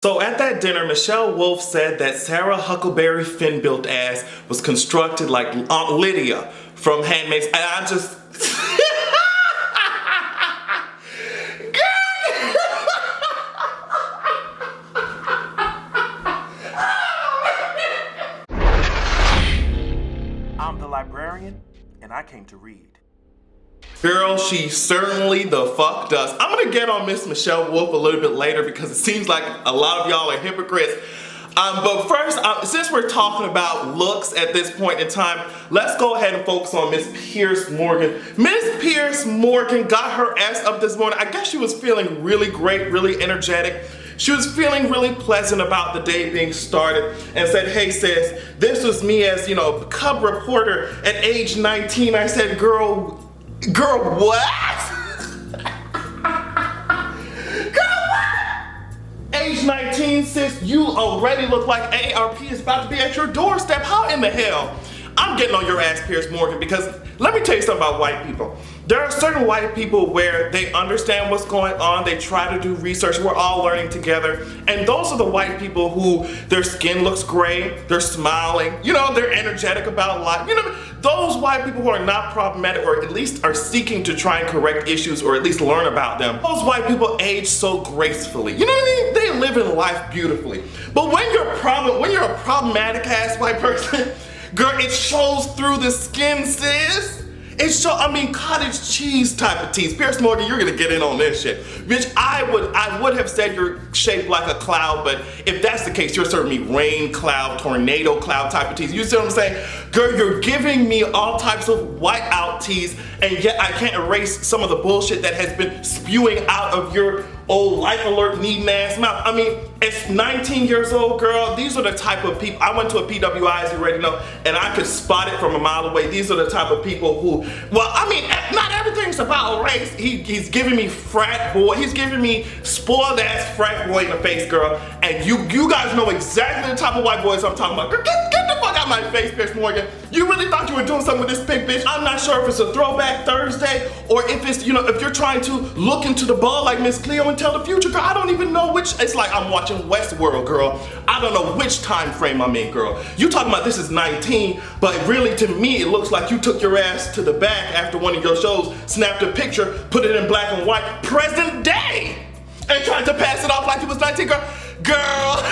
So at that dinner, Michelle Wolf said that Sarah Huckleberry Finn-built ass was constructed like Aunt Lydia from Handmaid's, and I just... I'm the librarian, and I came to read. Girl, she certainly the fuck does. I'm gonna get on Miss Michelle Wolf a little bit later because it seems like a lot of y'all are hypocrites. But first, since we're talking about looks at this point in time, let's go ahead and focus on Miss Piers Morgan. Miss Piers Morgan got her ass up this morning. I guess she was feeling really great, really energetic. She was feeling really pleasant about the day being started and said, hey sis, this was me as, you know, cub reporter at age 19. I said, girl, what? Girl, what? Age 19, sis, you already look like AARP is about to be at your doorstep. How in the hell? I'm getting on your ass, Piers Morgan, because let me tell you something about white people. There are certain white people where they understand what's going on, they try to do research, we're all learning together, and those are the white people who their skin looks great, they're smiling, you know, they're energetic about life, you know, those white people who are not problematic or at least are seeking to try and correct issues or at least learn about them, those white people age so gracefully, you know what I mean? They live in life beautifully. But when you're a problematic ass white person, girl, it shows through the skin, sis. Cottage cheese type of teas. Piers Morgan, you're gonna get in on this shit. Bitch, I would have said you're shaped like a cloud, but if that's the case, you're serving me rain cloud, tornado cloud type of teas. You see what I'm saying? Girl, you're giving me all types of white out teas, and yet I can't erase some of the bullshit that has been spewing out of your old life alert needing ass mouth. I mean, it's 19 years old, girl. These are the type of people, I went to a PWI, as you already know, and I could spot it from a mile away. These are the type of people who, well, I mean, not everything's about race. He's giving me frat boy, he's giving me spoiled ass frat boy in the face, girl. And you guys know exactly the type of white boys I'm talking about. Girl, get the fuck out of my face, Piers Morgan. You really thought you were doing something with this big bitch? I'm not sure if it's a throwback Thursday or if it's, you know, if you're trying to look into the ball like Miss Cleo and tell the future, girl. I don't even know which, it's like I'm watching Westworld, girl. I don't know which time frame I'm in, girl. You talking about this is 19, but really to me it looks like you took your ass to the back after one of your shows, snapped a picture, put it in black and white, present day, and tried to pass it off like it was 19, girl.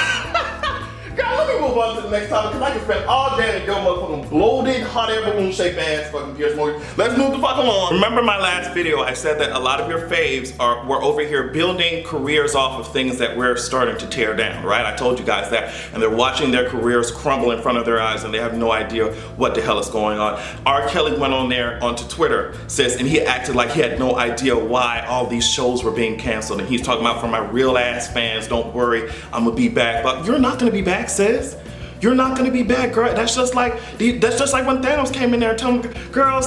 Girl, let me move on to the next topic because I can spend all day in your motherfucking bloated, hot air balloon shaped ass fucking Piers Morgan. Let's move the fuck along. Remember my last video, I said that a lot of your faves were over here building careers off of things that we're starting to tear down, right? I told you guys that, and they're watching their careers crumble in front of their eyes and they have no idea what the hell is going on. R. Kelly went on there onto Twitter, sis, and he acted like he had no idea why all these shows were being canceled, and he's talking about, for my real ass fans, don't worry, I'm gonna be back. But you're not gonna be back, sis. You're not gonna be back, girl. That's just like when Thanos came in there and told me, girls,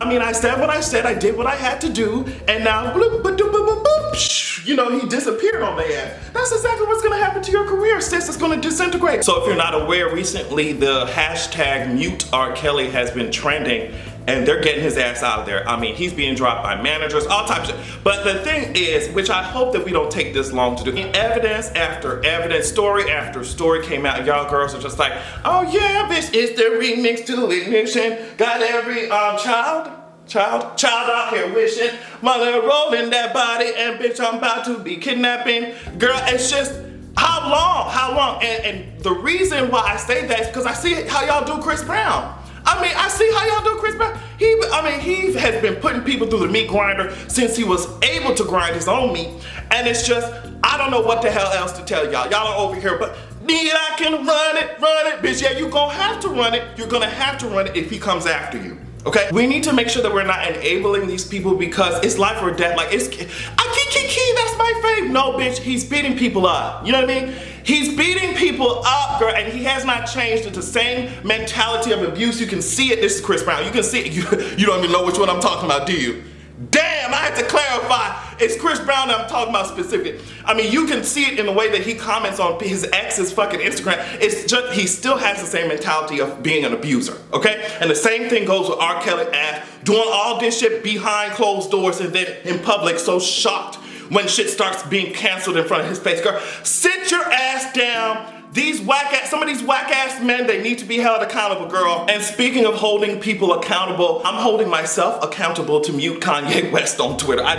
I mean, I said what I said, I did what I had to do, and now bloop, ba, doop, ba, ba, boop, you know, he disappeared on their ass. That's exactly what's gonna happen to your career, sis. It's gonna disintegrate. So if you're not aware, recently the hashtag mute R. Kelly has been trending, and they're getting his ass out of there. I mean, he's being dropped by managers, all types of shit. But the thing is, which I hope that we don't take this long to do, evidence after evidence, story after story came out, y'all girls are just like, oh yeah, bitch, it's the remix to Ignition. Got every child out here wishing, mother rolling that body, and bitch, I'm about to be kidnapping. Girl, it's just, how long? And the reason why I say that is because I see how y'all do Chris Brown. I see how y'all do Chris Brown. He has been putting people through the meat grinder since he was able to grind his own meat. And it's just, I don't know what the hell else to tell y'all. Y'all are over here, but I can run it, bitch. Yeah, you're gonna have to run it. You're gonna have to run it if he comes after you. Okay? We need to make sure that we're not enabling these people because it's life or death. Like, it's, that's my fave. No, bitch, he's beating people up. You know what I mean? He's beating people up, girl, and he has not changed into the same mentality of abuse. You can see it. This is Chris Brown. You can see it. You don't even know which one I'm talking about, do you? Damn, I had to clarify. It's Chris Brown that I'm talking about specifically. I mean, you can see it in the way that he comments on his ex's fucking Instagram. It's just, he still has the same mentality of being an abuser, okay? And the same thing goes with R. Kelly ass, doing all this shit behind closed doors and then in public so shocked when shit starts being canceled in front of his face. Girl, sit your ass down. Some of these whack ass men, they need to be held accountable, girl. And speaking of holding people accountable, I'm holding myself accountable to mute Kanye West on Twitter. I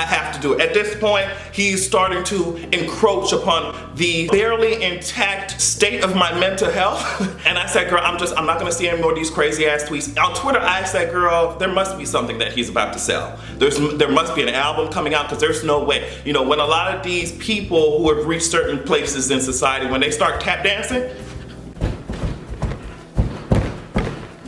have to do it. At this point, he's starting to encroach upon the barely intact state of my mental health. And I said, girl, I'm not gonna see any more of these crazy ass tweets. On Twitter, I said, girl, there must be something that he's about to sell. There must be an album coming out, because there's no way. You know, when a lot of these people who have reached certain places in society, when they start tap dancing,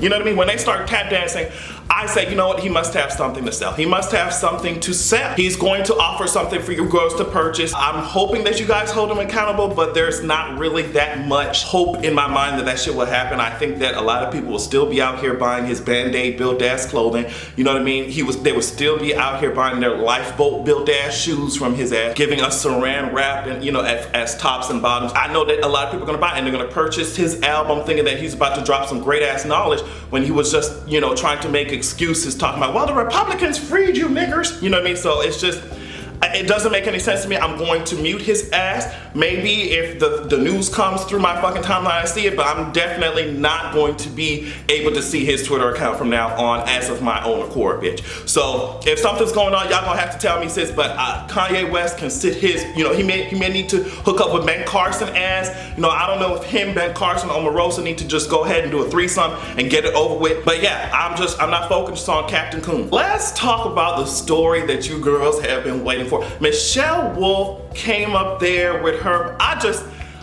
you know what I mean? When they start tap dancing, I say, you know what? He must have something to sell. He must have something to sell. He's going to offer something for you girls to purchase. I'm hoping that you guys hold him accountable, but there's not really that much hope in my mind that shit will happen. I think that a lot of people will still be out here buying his Band-Aid build-ass clothing. You know what I mean? They would still be out here buying their Lifeboat build-ass shoes from his ass, giving us saran wrap and, you know, as tops and bottoms. I know that a lot of people are gonna buy it, and they're gonna purchase his album thinking that he's about to drop some great ass knowledge, when he was just, you know, trying to make excuses, talking about, well, the Republicans freed you niggers. You know what I mean? So it's just, it doesn't make any sense to me. I'm going to mute his ass. Maybe if the news comes through my fucking timeline, I see it, but I'm definitely not going to be able to see his Twitter account from now on as of my own accord, bitch. So if something's going on, y'all gonna have to tell me, sis, but Kanye West can sit his, you know, he may need to hook up with Ben Carson ass. You know, I don't know if him, Ben Carson, or Omarosa need to just go ahead and do a threesome and get it over with. But yeah, I'm not focused on Captain Coon. Let's talk about the story that you girls have been waiting for. Michelle Wolf came up there with her.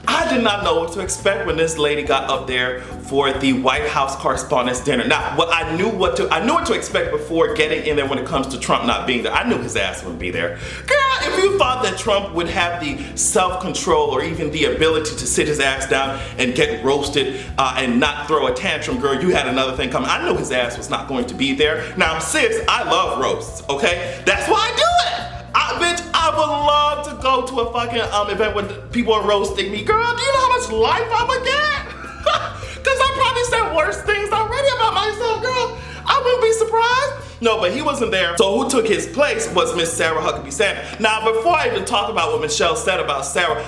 I did not know what to expect when this lady got up there for the White House Correspondents Dinner. Now, I knew what to expect before getting in there when it comes to Trump not being there. I knew his ass wouldn't be there. Girl, if you thought that Trump would have the self-control or even the ability to sit his ass down and get roasted and not throw a tantrum, girl, you had another thing coming. I knew his ass was not going to be there. Now, sis, I love roasts, okay? That's why I do it. Bitch, I would love to go to a fucking event when people are roasting me. Girl, do you know how much life I'ma get? Cause I probably said worse things already about myself, girl. I wouldn't be surprised. No, but he wasn't there. So who took his place was Miss Sarah Huckabee Sanders. Now, before I even talk about what Michelle said about Sarah,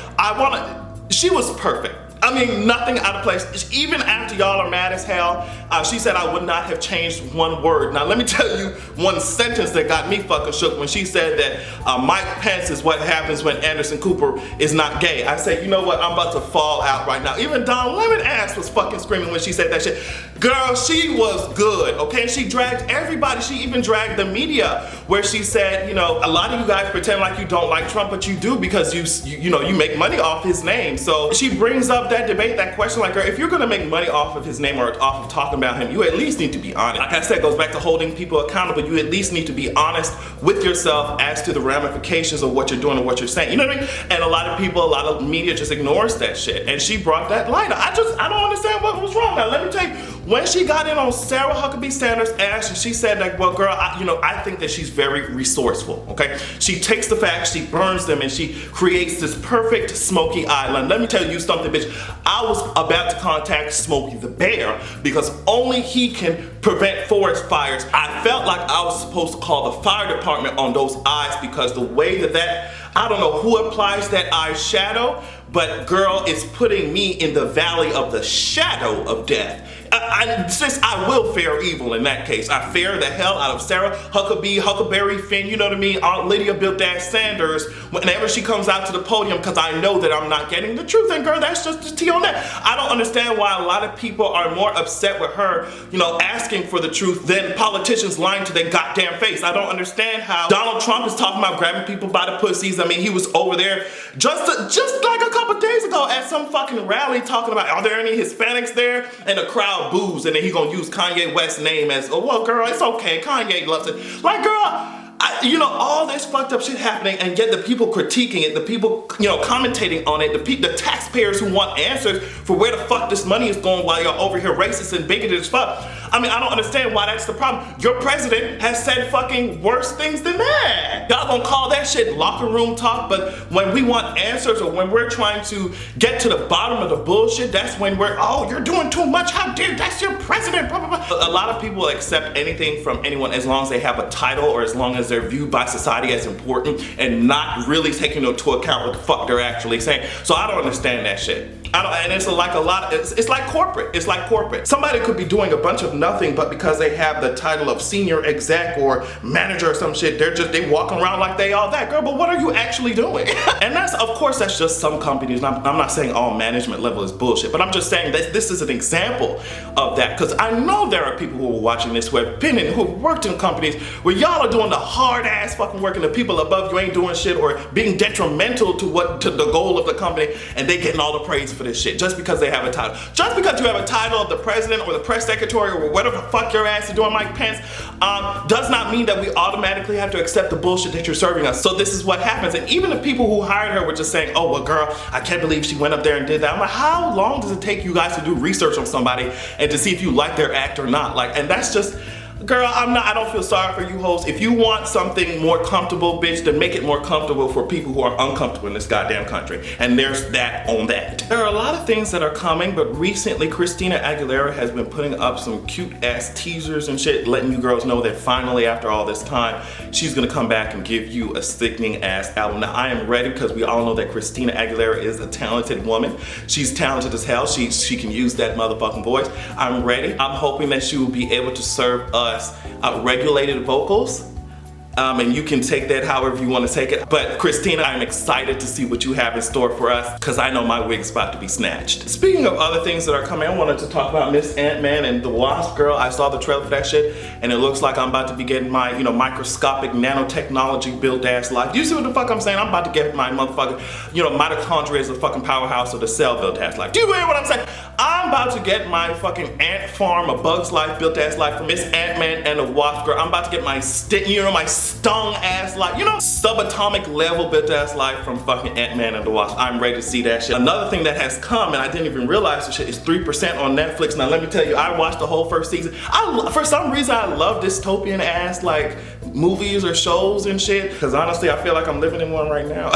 she was perfect. I mean, nothing out of place. Even after y'all are mad as hell, she said I would not have changed one word. Now let me tell you one sentence that got me fucking shook when she said that Mike Pence is what happens when Anderson Cooper is not gay. I said, you know what, I'm about to fall out right now. Even Don Lemon ass was fucking screaming when she said that shit. Girl, she was good, okay? She dragged everybody. She even dragged the media, where she said, you know, a lot of you guys pretend like you don't like Trump, but you do, because you know, you make money off his name. So she brings up that debate, that question, like, girl, if you're gonna make money off of his name or off of talking about him, you at least need to be honest. Like I said, it goes back to holding people accountable. You at least need to be honest with yourself as to the ramifications of what you're doing and what you're saying. You know what I mean? And a lot of people, a lot of media just ignores that shit. And she brought that light. I don't understand what was wrong. Now, let me tell you, when she got in on Sarah Huckabee Sanders' ass, and she said, like, well, girl, I think that she's very resourceful, okay? She takes the facts, she burns them, and she creates this perfect Smokey Island. Let me tell you something, bitch. I was about to contact Smokey the Bear, because only he can prevent forest fires. I felt like I was supposed to call the fire department on those eyes, because the way that I don't know who applies that eyeshadow, but girl, it's putting me in the valley of the shadow of death. I will fare evil in that case. I fare the hell out of Sarah Huckleberry Finn, you know what I mean? Aunt Lydia Built Ass Sanders, whenever she comes out to the podium, because I know that I'm not getting the truth. And girl, that's just the tea on that. I don't understand why a lot of people are more upset with her, you know, asking for the truth than politicians lying to their goddamn face. I don't understand how Donald Trump is talking about grabbing people by the pussies. I mean, he was over there just like a couple days ago at some fucking rally talking about, are there any Hispanics there? And the crowd boos, and then he gonna use Kanye West's name as, oh, well, girl, it's okay, Kanye loves it. Like, girl, you know, all this fucked up shit happening, and yet the people critiquing it, the people, you know, commentating on it, the taxpayers who want answers for where the fuck this money is going while y'all over here racist and bigoted as fuck. I mean, I don't understand why that's the problem. Your president has said fucking worse things than that. Y'all gonna call that shit locker room talk, but when we want answers or when we're trying to get to the bottom of the bullshit, that's when we're, oh, you're doing too much, how dare, that's your president, blah, blah, blah. A lot of people accept anything from anyone as long as they have a title or as long as they're viewed by society as important and not really taking into account what the fuck they're actually saying. So I don't understand that shit. And it's like a lot of, it's like corporate. It's like corporate. Somebody could be doing a bunch of nothing, but because they have the title of senior exec or manager or some shit, they walking around like they all that. Girl, but what are you actually doing? And that's, of course, that's just some companies. I'm not saying all management level is bullshit, but I'm just saying that this is an example of that. Because I know there are people who are watching this who have been in, who have worked in companies where y'all are doing the hard ass fucking work and the people above you ain't doing shit or being detrimental to the goal of the company, and they getting all the praise for this shit just because they have a title. Just because you have a title of the president or the press secretary or whatever the fuck your ass is doing, Mike Pence, does not mean that we automatically have to accept the bullshit that you're serving us. So this is what happens. And even the people who hired her were just saying, oh, well, girl, I can't believe she went up there and did that. I'm like, how long does it take you guys to do research on somebody and to see if you like their act or not? Like, and that's just, girl, I don't feel sorry for you hoes. If you want something more comfortable, bitch, then make it more comfortable for people who are uncomfortable in this goddamn country. And there's that on that. There are a lot of things that are coming, but recently Christina Aguilera has been putting up some cute ass teasers and shit, letting you girls know that finally, after all this time, she's gonna come back and give you a sickening ass album. Now, I am ready because we all know that Christina Aguilera is a talented woman. She's talented as hell. She can use that motherfucking voice. I'm ready. I'm hoping that she will be able to serve us regulated vocals. And you can take that however you want to take it. But Christina, I'm excited to see what you have in store for us because I know my wig's about to be snatched. Speaking of other things that are coming, I wanted to talk about Miss Ant-Man and the Wasp. Girl, I saw the trailer for that shit and it looks like I'm about to be getting my, microscopic nanotechnology built ass life. Do you see what the fuck I'm saying? I'm about to get my motherfucking, mitochondria is a fucking powerhouse of the cell built ass life. Do you hear what I'm saying? I'm about to get my fucking ant farm, a bug's life, built ass life from Miss Ant-Man and the Wasp. Girl, I'm about to get my my stung ass life, subatomic level built ass life from fucking Ant-Man and the Wasp. I'm ready to see that shit. Another thing that has come, and I didn't even realize this shit, is 3% on Netflix. Now let me tell you, I watched the whole first season. For some reason, I love dystopian ass like movies or shows and shit, because honestly, I feel like I'm living in one right now.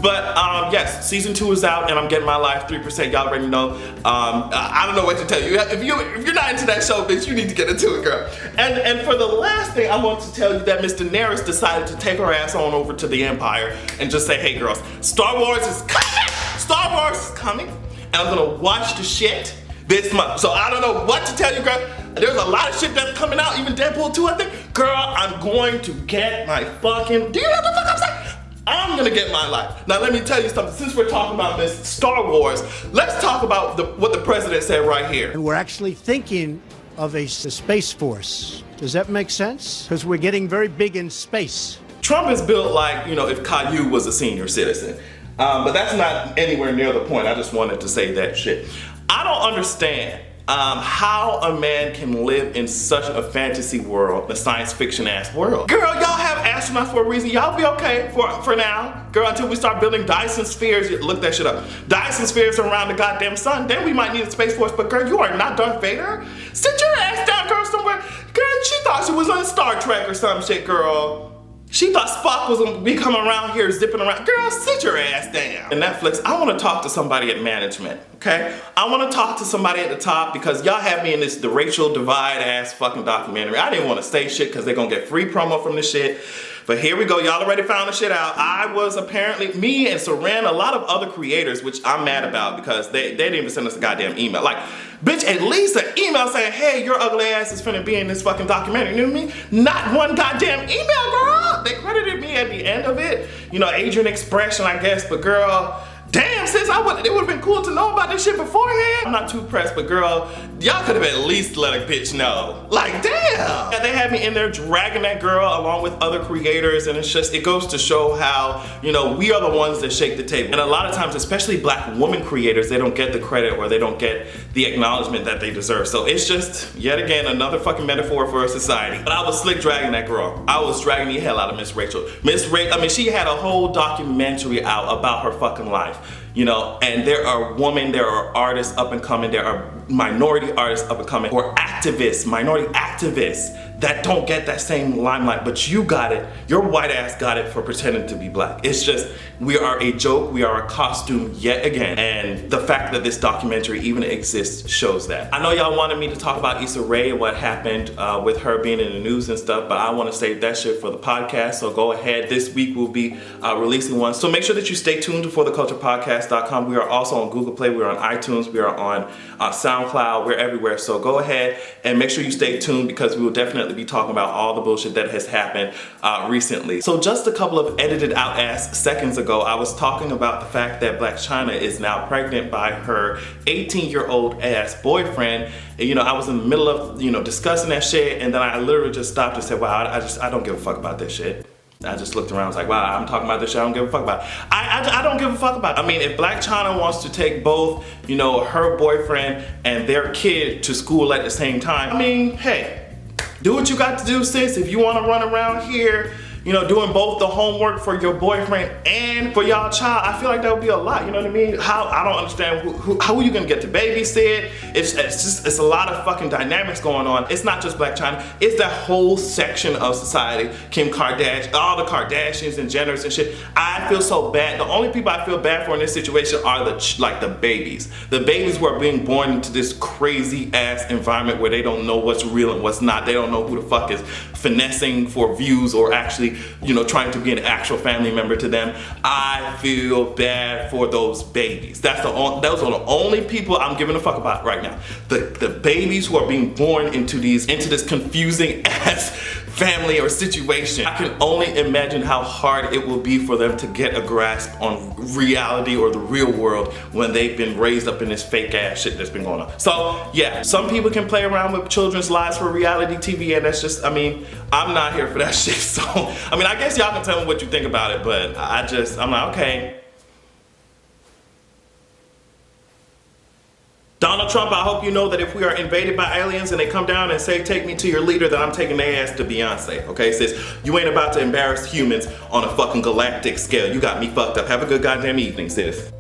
But yes, season 2 is out and I'm getting my life 3%. Y'all already know. I don't know what to tell you. If you're not into that show, bitch, you need to get into it, girl. And for the last thing, I want to tell you that Miss Daenerys decided to take her ass on over to the Empire and just say, hey girls, Star Wars is coming! Star Wars is coming, and I'm gonna watch the shit this month. So I don't know what to tell you, girl. There's a lot of shit that's coming out, even Deadpool 2, I think. Girl, I'm going to get my fucking, do you know what the fuck I'm saying? I'm gonna get my life. Now let me tell you something, since we're talking about this Star Wars, let's talk about what the president said right here. And we're actually thinking of a space force. Does that make sense? Because we're getting very big in space. Trump is built like, if Caillou was a senior citizen. But that's not anywhere near the point. I just wanted to say that shit. I don't understand how a man can live in such a fantasy world, a science fiction ass world. Girl, y'all have astronauts for a reason. Y'all be okay for now. Girl, until we start building Dyson spheres, look that shit up. Dyson spheres around the goddamn sun, then we might need a space force. But girl, you are not Darth Vader. Sit your ass down, girl, somewhere. Girl, she thought she was on Star Trek or some shit, girl. She thought Spock was gonna be coming around here zipping around. Girl, sit your ass down. And Netflix, I wanna talk to somebody at management, okay? I wanna talk to somebody at the top because y'all have me in the racial divide ass fucking documentary. I didn't wanna say shit because they're gonna get free promo from this shit. But here we go, y'all already found the shit out. I was apparently, me and Saran, a lot of other creators, which I'm mad about because they didn't even send us a goddamn email. Like, bitch, at least an email saying, hey, your ugly ass is finna be in this fucking documentary, you know what I mean? Not one goddamn email, girl. They credited me at the end of it. Adrian Expression, I guess, but girl, damn, sis, it would've been cool to know about this shit beforehand. I'm not too pressed, but girl, y'all could've at least let a bitch know. Like, damn. And they had me in there dragging that girl along with other creators, and it goes to show how, we are the ones that shake the table. And a lot of times, especially Black woman creators, they don't get the credit or they don't get the acknowledgement that they deserve. So it's just, yet again, another fucking metaphor for a society. But I was slick dragging that girl. I was dragging the hell out of Miss Rachel. She had a whole documentary out about her fucking life. And there are artists up and coming, there are minority artists up and coming, or activists, minority activists that don't get that same limelight, but you got it. Your white ass got it for pretending to be black. It's just, we are a joke, we are a costume yet again, and the fact that this documentary even exists shows that. I know y'all wanted me to talk about Issa Rae and what happened with her being in the news and stuff, but I want to save that shit for the podcast, so go ahead. This week we'll be releasing one. So make sure that you stay tuned to fortheculturepodcast.com. We are also on Google Play, we are on iTunes, we are on SoundCloud, we're everywhere. So go ahead and make sure you stay tuned, because we will definitely be talking about all the bullshit that has happened recently. So just a couple of edited out ass seconds ago, I was talking about the fact that Blac Chyna is now pregnant by her 18-year-old ass boyfriend. And, you know, I was in the middle of, you know, discussing that shit, and then I literally just stopped and said, wow, I don't give a fuck about this shit. I just looked around and was like, wow, I'm talking about this shit, I don't give a fuck about it. I don't give a fuck about it. I mean, if Blac Chyna wants to take both, you know, her boyfriend and their kid to school at the same time, I mean, hey, do what you got to do, sis. If you want to run around here, you know, doing both the homework for your boyfriend and for y'all child, I feel like that would be a lot, you know what I mean? I don't understand how are you gonna get to babysit? It's a lot of fucking dynamics going on. It's not just Blac Chyna, it's that whole section of society, Kim Kardashian, all the Kardashians and Jenners and shit. I feel so bad. The only people I feel bad for in this situation are the babies. The babies who are being born into this crazy ass environment where they don't know what's real and what's not. They don't know who the fuck is finessing for views or actually, you know, trying to be an actual family member to them. I feel bad for those babies. Those are the only people I'm giving a fuck about right now. The babies who are being born into this confusing ass family or situation. I can only imagine how hard it will be for them to get a grasp on reality or the real world when they've been raised up in this fake ass shit that's been going on. So yeah, some people can play around with children's lives for reality TV, and that's just, I mean, I'm not here for that shit. So, I mean, I guess y'all can tell me what you think about it, but I'm like, okay. Donald Trump, I hope you know that if we are invaded by aliens and they come down and say, take me to your leader, then I'm taking their ass to Beyonce, okay, sis? You ain't about to embarrass humans on a fucking galactic scale. You got me fucked up. Have a good goddamn evening, sis.